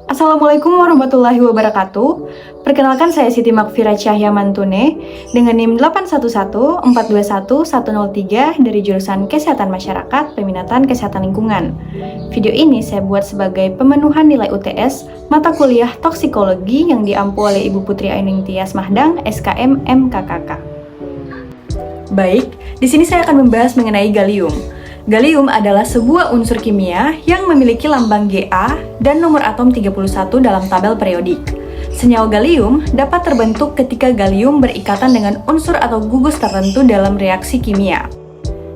Assalamualaikum warahmatullahi wabarakatuh. Perkenalkan saya Siti Makfira Cahya Mantune dengan NIM 811421103 dari jurusan Kesehatan Masyarakat Peminatan Kesehatan Lingkungan. Video ini saya buat sebagai pemenuhan nilai UTS mata kuliah toksikologi yang diampu oleh Ibu Putri Ainun Tias Mahdang, SKM MKKK. Baik, di sini saya akan membahas mengenai gallium. Gallium adalah sebuah unsur kimia yang memiliki lambang Ga dan nomor atom 31 dalam tabel periodik. Senyawa gallium dapat terbentuk ketika gallium berikatan dengan unsur atau gugus tertentu dalam reaksi kimia.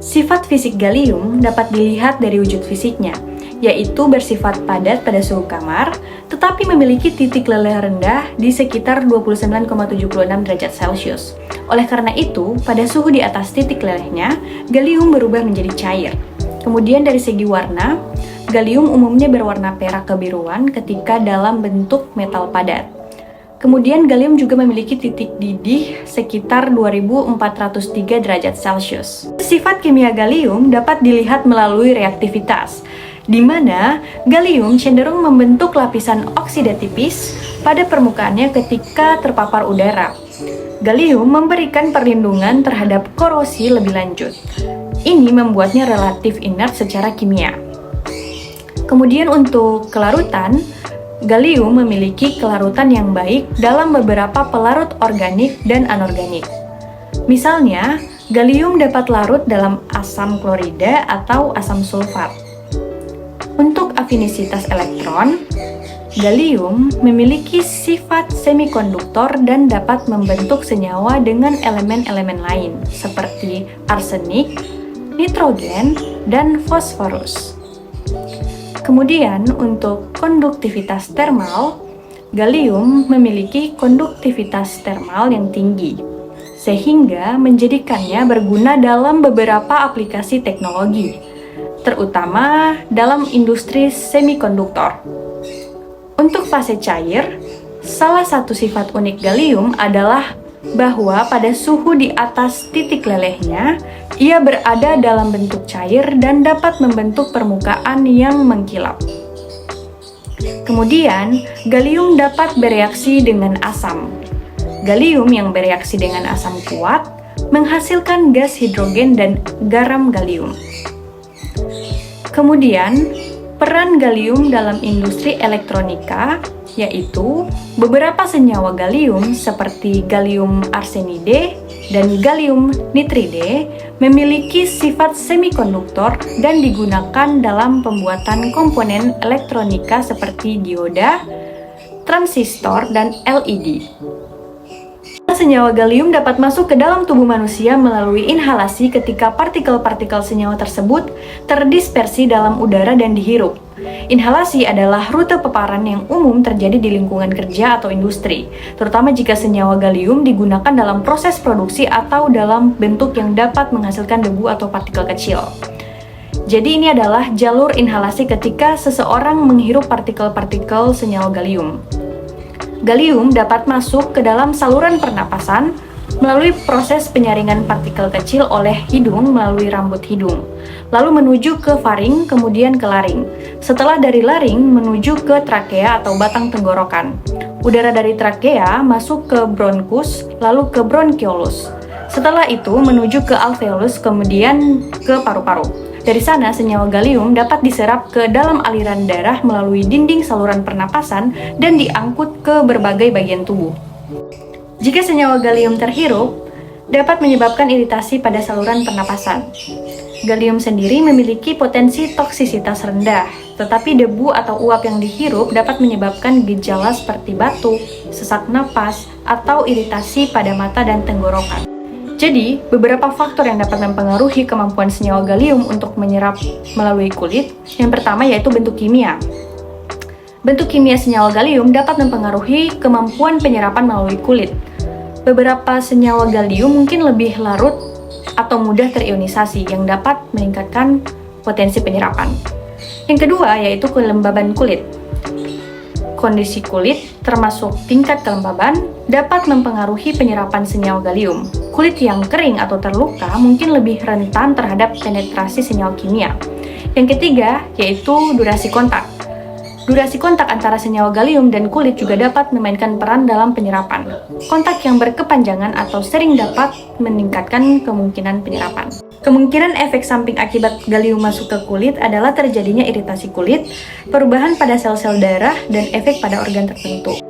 Sifat fisik gallium dapat dilihat dari wujud fisiknya, yaitu bersifat padat pada suhu kamar, tetapi memiliki titik leleh rendah di sekitar 29,76 derajat Celcius. Oleh karena itu, pada suhu di atas titik lelehnya, gallium berubah menjadi cair. Kemudian dari segi warna, gallium umumnya berwarna perak kebiruan ketika dalam bentuk metal padat. Kemudian gallium juga memiliki titik didih sekitar 2403 derajat Celcius. Sifat kimia gallium dapat dilihat melalui reaktivitas, di mana gallium cenderung membentuk lapisan oksida tipis pada permukaannya ketika terpapar udara. Gallium memberikan perlindungan terhadap korosi lebih lanjut. Ini membuatnya relatif inert secara kimia. Kemudian untuk kelarutan, gallium memiliki kelarutan yang baik dalam beberapa pelarut organik dan anorganik. Misalnya, gallium dapat larut dalam asam klorida atau asam sulfat. Untuk afinisitas elektron, gallium memiliki sifat semikonduktor dan dapat membentuk senyawa dengan elemen-elemen lain seperti arsenik, nitrogen, dan fosforus. Kemudian untuk konduktivitas termal, gallium memiliki konduktivitas termal yang tinggi, sehingga menjadikannya berguna dalam beberapa aplikasi teknologi, terutama dalam industri semikonduktor. Untuk fase cair, salah satu sifat unik gallium adalah bahwa pada suhu di atas titik lelehnya, ia berada dalam bentuk cair dan dapat membentuk permukaan yang mengkilap. Kemudian, gallium dapat bereaksi dengan asam. Gallium yang bereaksi dengan asam kuat menghasilkan gas hidrogen dan garam gallium. Kemudian, peran gallium dalam industri elektronika yaitu beberapa senyawa gallium seperti gallium arsenide dan gallium nitride memiliki sifat semikonduktor dan digunakan dalam pembuatan komponen elektronika seperti dioda, transistor, dan LED. Senyawa gallium dapat masuk ke dalam tubuh manusia melalui inhalasi ketika partikel-partikel senyawa tersebut terdispersi dalam udara dan dihirup. Inhalasi adalah rute paparan yang umum terjadi di lingkungan kerja atau industri, terutama jika senyawa gallium digunakan dalam proses produksi atau dalam bentuk yang dapat menghasilkan debu atau partikel kecil. Jadi ini adalah jalur inhalasi ketika seseorang menghirup partikel-partikel senyawa gallium. Gallium dapat masuk ke dalam saluran pernapasan melalui proses penyaringan partikel kecil oleh hidung melalui rambut hidung, lalu menuju ke faring, kemudian ke laring. Setelah dari laring menuju ke trakea atau batang tenggorokan. Udara dari trakea masuk ke bronkus, lalu ke bronkiolus. Setelah itu menuju ke alveolus, kemudian ke paru-paru. Dari sana, senyawa gallium dapat diserap ke dalam aliran darah melalui dinding saluran pernapasan dan diangkut ke berbagai bagian tubuh. Jika senyawa gallium terhirup, dapat menyebabkan iritasi pada saluran pernapasan. Gallium sendiri memiliki potensi toksisitas rendah, tetapi debu atau uap yang dihirup dapat menyebabkan gejala seperti batuk, sesak napas, atau iritasi pada mata dan tenggorokan. Jadi, beberapa faktor yang dapat mempengaruhi kemampuan senyawa gallium untuk menyerap melalui kulit. Yang pertama yaitu bentuk kimia. Bentuk kimia senyawa gallium dapat mempengaruhi kemampuan penyerapan melalui kulit. Beberapa senyawa gallium mungkin lebih larut atau mudah terionisasi yang dapat meningkatkan potensi penyerapan. Yang kedua yaitu kelembaban kulit. Kondisi kulit, termasuk tingkat kelembaban, dapat mempengaruhi penyerapan senyawa gallium. Kulit yang kering atau terluka mungkin lebih rentan terhadap penetrasi senyawa kimia. Yang ketiga, yaitu durasi kontak. Durasi kontak antara senyawa gallium dan kulit juga dapat memainkan peran dalam penyerapan. Kontak yang berkepanjangan atau sering dapat meningkatkan kemungkinan penyerapan. Kemungkinan efek samping akibat gallium masuk ke kulit adalah terjadinya iritasi kulit, perubahan pada sel-sel darah, dan efek pada organ tertentu.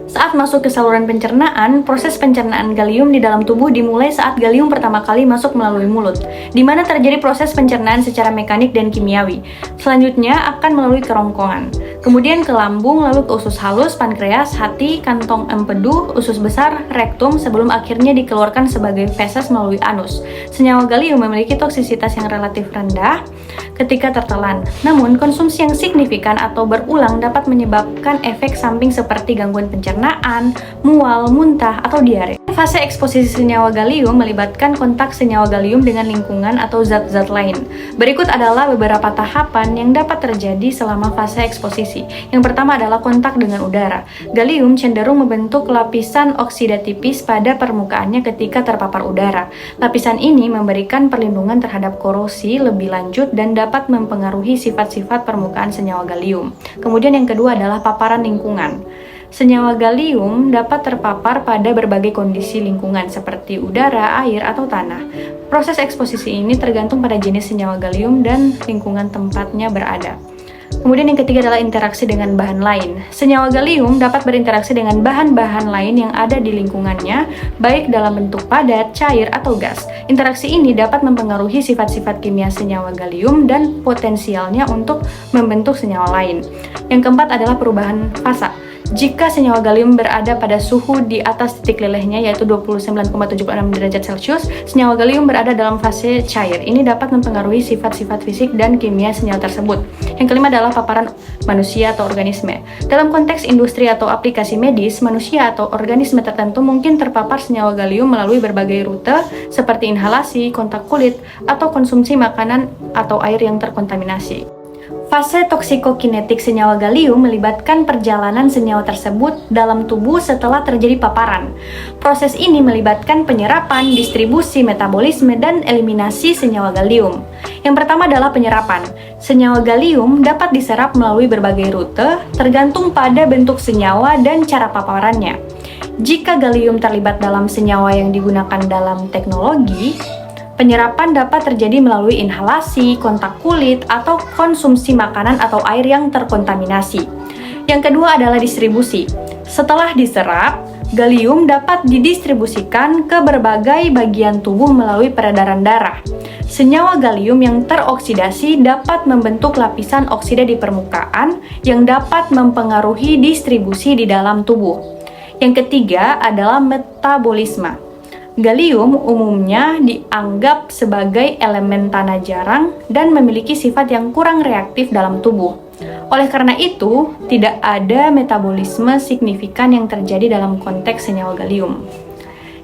Saat masuk ke saluran pencernaan, proses pencernaan gallium di dalam tubuh dimulai saat gallium pertama kali masuk melalui mulut, di mana terjadi proses pencernaan secara mekanik dan kimiawi. Selanjutnya akan melalui kerongkongan, kemudian ke lambung, lalu ke usus halus, pankreas, hati, kantong empedu, usus besar, rektum, sebelum akhirnya dikeluarkan sebagai feses melalui anus. Senyawa gallium memiliki toksisitas yang relatif rendah ketika tertelan. Namun, konsumsi yang signifikan atau berulang dapat menyebabkan efek samping seperti gangguan pencernaan, mual, muntah, atau diare. Fase eksposisi senyawa gallium melibatkan kontak senyawa gallium dengan lingkungan atau zat-zat lain. Berikut adalah beberapa tahapan yang dapat terjadi selama fase eksposisi. Yang pertama adalah kontak dengan udara. Gallium cenderung membentuk lapisan oksida tipis pada permukaannya ketika terpapar udara. Lapisan ini memberikan perlindungan terhadap korosi lebih lanjut dan dapat mempengaruhi sifat-sifat permukaan senyawa gallium. Kemudian yang kedua adalah paparan lingkungan. Senyawa gallium dapat terpapar pada berbagai kondisi lingkungan seperti udara, air, atau tanah. Proses eksposisi ini tergantung pada jenis senyawa gallium dan lingkungan tempatnya berada. Kemudian yang ketiga adalah interaksi dengan bahan lain. Senyawa gallium dapat berinteraksi dengan bahan-bahan lain yang ada di lingkungannya, baik dalam bentuk padat, cair, atau gas. Interaksi ini dapat mempengaruhi sifat-sifat kimia senyawa gallium dan potensialnya untuk membentuk senyawa lain. Yang keempat adalah perubahan fasa. Jika senyawa gallium berada pada suhu di atas titik lelehnya yaitu 29,76 derajat Celcius, senyawa gallium berada dalam fase cair. Ini dapat mempengaruhi sifat-sifat fisik dan kimia senyawa tersebut. Yang kelima adalah paparan manusia atau organisme. Dalam konteks industri atau aplikasi medis, manusia atau organisme tertentu mungkin terpapar senyawa gallium melalui berbagai rute seperti inhalasi, kontak kulit, atau konsumsi makanan atau air yang terkontaminasi. Fase toksikokinetik senyawa gallium melibatkan perjalanan senyawa tersebut dalam tubuh setelah terjadi paparan. Proses ini melibatkan penyerapan, distribusi, metabolisme, dan eliminasi senyawa gallium. Yang pertama adalah penyerapan. Senyawa gallium dapat diserap melalui berbagai rute, tergantung pada bentuk senyawa dan cara paparannya. Jika gallium terlibat dalam senyawa yang digunakan dalam teknologi, penyerapan dapat terjadi melalui inhalasi, kontak kulit, atau konsumsi makanan atau air yang terkontaminasi. Yang kedua adalah distribusi. Setelah diserap, gallium dapat didistribusikan ke berbagai bagian tubuh melalui peredaran darah. Senyawa gallium yang teroksidasi dapat membentuk lapisan oksida di permukaan yang dapat mempengaruhi distribusi di dalam tubuh. Yang ketiga adalah metabolisme. Gallium umumnya dianggap sebagai elemen tanah jarang dan memiliki sifat yang kurang reaktif dalam tubuh. Oleh karena itu, tidak ada metabolisme signifikan yang terjadi dalam konteks senyawa gallium.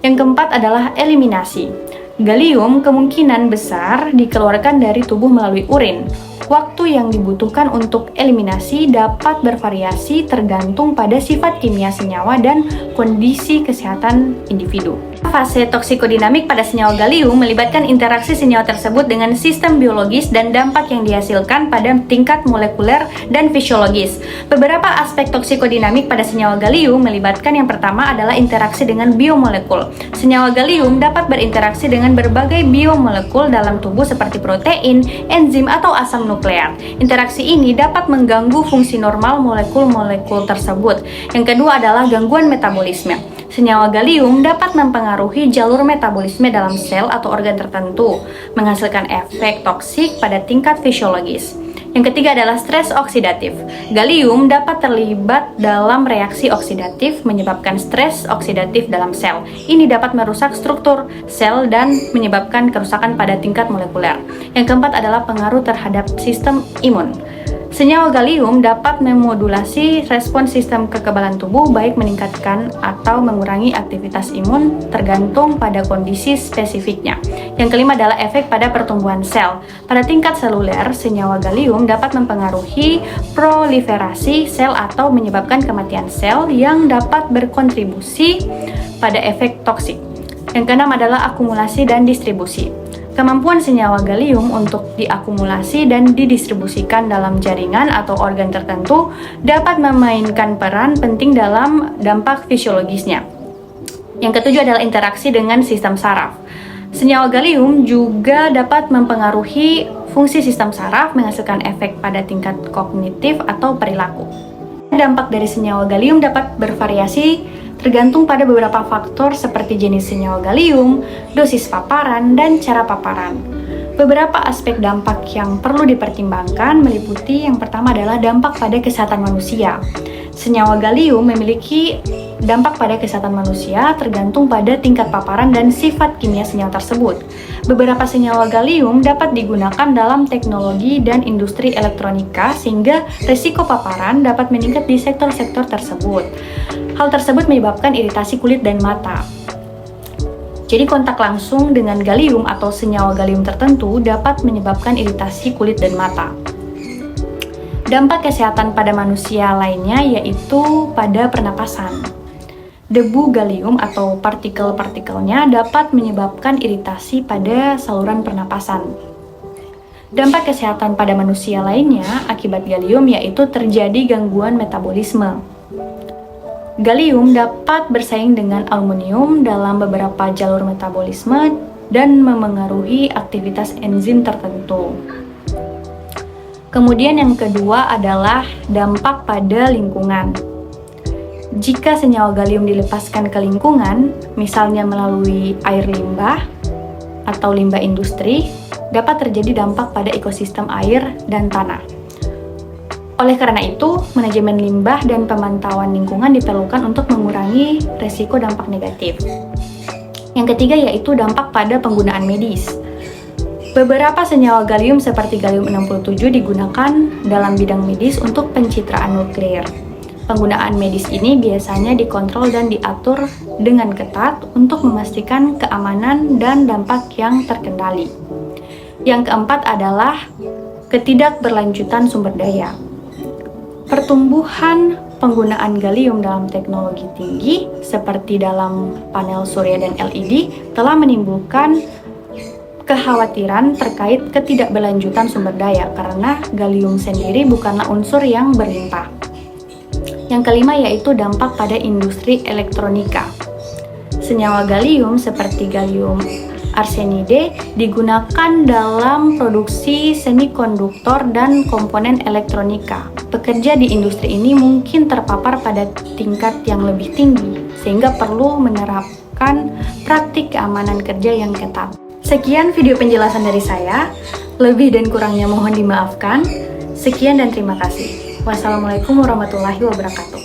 Yang keempat adalah eliminasi. Gallium kemungkinan besar dikeluarkan dari tubuh melalui urin. Waktu yang dibutuhkan untuk eliminasi dapat bervariasi tergantung pada sifat kimia senyawa dan kondisi kesehatan individu. Fase toksikodinamik pada senyawa gallium melibatkan interaksi senyawa tersebut dengan sistem biologis dan dampak yang dihasilkan pada tingkat molekuler dan fisiologis. Beberapa aspek toksikodinamik pada senyawa gallium melibatkan yang pertama adalah interaksi dengan biomolekul. Senyawa gallium dapat berinteraksi dengan berbagai biomolekul dalam tubuh seperti protein, enzim, atau asam nukleat. Interaksi ini dapat mengganggu fungsi normal molekul-molekul tersebut. Yang kedua adalah gangguan metabolisme. Senyawa gallium dapat mempengaruhi jalur metabolisme dalam sel atau organ tertentu, menghasilkan efek toksik pada tingkat fisiologis. Yang ketiga adalah stres oksidatif. Gallium dapat terlibat dalam reaksi oksidatif, menyebabkan stres oksidatif dalam sel. Ini dapat merusak struktur sel dan menyebabkan kerusakan pada tingkat molekuler. Yang keempat adalah pengaruh terhadap sistem imun. Senyawa gallium dapat memodulasi respons sistem kekebalan tubuh, baik meningkatkan atau mengurangi aktivitas imun tergantung pada kondisi spesifiknya. Yang kelima adalah efek pada pertumbuhan sel. Pada tingkat seluler, senyawa gallium dapat mempengaruhi proliferasi sel atau menyebabkan kematian sel yang dapat berkontribusi pada efek toksik. Yang keenam adalah akumulasi dan distribusi. Kemampuan senyawa gallium untuk diakumulasi dan didistribusikan dalam jaringan atau organ tertentu dapat memainkan peran penting dalam dampak fisiologisnya. Yang ketujuh adalah interaksi dengan sistem saraf. Senyawa gallium juga dapat mempengaruhi fungsi sistem saraf, menghasilkan efek pada tingkat kognitif atau perilaku. Dampak dari senyawa gallium dapat bervariasi tergantung pada beberapa faktor seperti jenis senyawa gallium, dosis paparan, dan cara paparan. Beberapa aspek dampak yang perlu dipertimbangkan meliputi yang pertama adalah dampak pada kesehatan manusia. Senyawa gallium memiliki dampak pada kesehatan manusia tergantung pada tingkat paparan dan sifat kimia senyawa tersebut. Beberapa senyawa gallium dapat digunakan dalam teknologi dan industri elektronika sehingga risiko paparan dapat meningkat di sektor-sektor tersebut. Hal tersebut menyebabkan iritasi kulit dan mata. Jadi kontak langsung dengan gallium atau senyawa gallium tertentu dapat menyebabkan iritasi kulit dan mata. Dampak kesehatan pada manusia lainnya yaitu pada pernapasan. Debu gallium atau partikel-partikelnya dapat menyebabkan iritasi pada saluran pernapasan. Dampak kesehatan pada manusia lainnya akibat gallium yaitu terjadi gangguan metabolisme. Gallium dapat bersaing dengan aluminium dalam beberapa jalur metabolisme dan memengaruhi aktivitas enzim tertentu. Kemudian yang kedua adalah dampak pada lingkungan. Jika senyawa gallium dilepaskan ke lingkungan, misalnya melalui air limbah atau limbah industri, dapat terjadi dampak pada ekosistem air dan tanah. Oleh karena itu, manajemen limbah dan pemantauan lingkungan diperlukan untuk mengurangi risiko dampak negatif. Yang ketiga yaitu dampak pada penggunaan medis. Beberapa senyawa gallium seperti gallium-67 digunakan dalam bidang medis untuk pencitraan nuklir. Penggunaan medis ini biasanya dikontrol dan diatur dengan ketat untuk memastikan keamanan dan dampak yang terkendali. Yang keempat adalah ketidakberlanjutan sumber daya. Pertumbuhan penggunaan gallium dalam teknologi tinggi seperti dalam panel surya dan LED telah menimbulkan kekhawatiran terkait ketidakberlanjutan sumber daya karena gallium sendiri bukanlah unsur yang berlimpah. Yang kelima yaitu dampak pada industri elektronika. Senyawa gallium seperti gallium arsenide digunakan dalam produksi semikonduktor dan komponen elektronika. Pekerja di industri ini mungkin terpapar pada tingkat yang lebih tinggi, sehingga perlu menerapkan praktik keamanan kerja yang ketat. Sekian video penjelasan dari saya, lebih dan kurangnya mohon dimaafkan. Sekian dan terima kasih. Wassalamualaikum warahmatullahi wabarakatuh.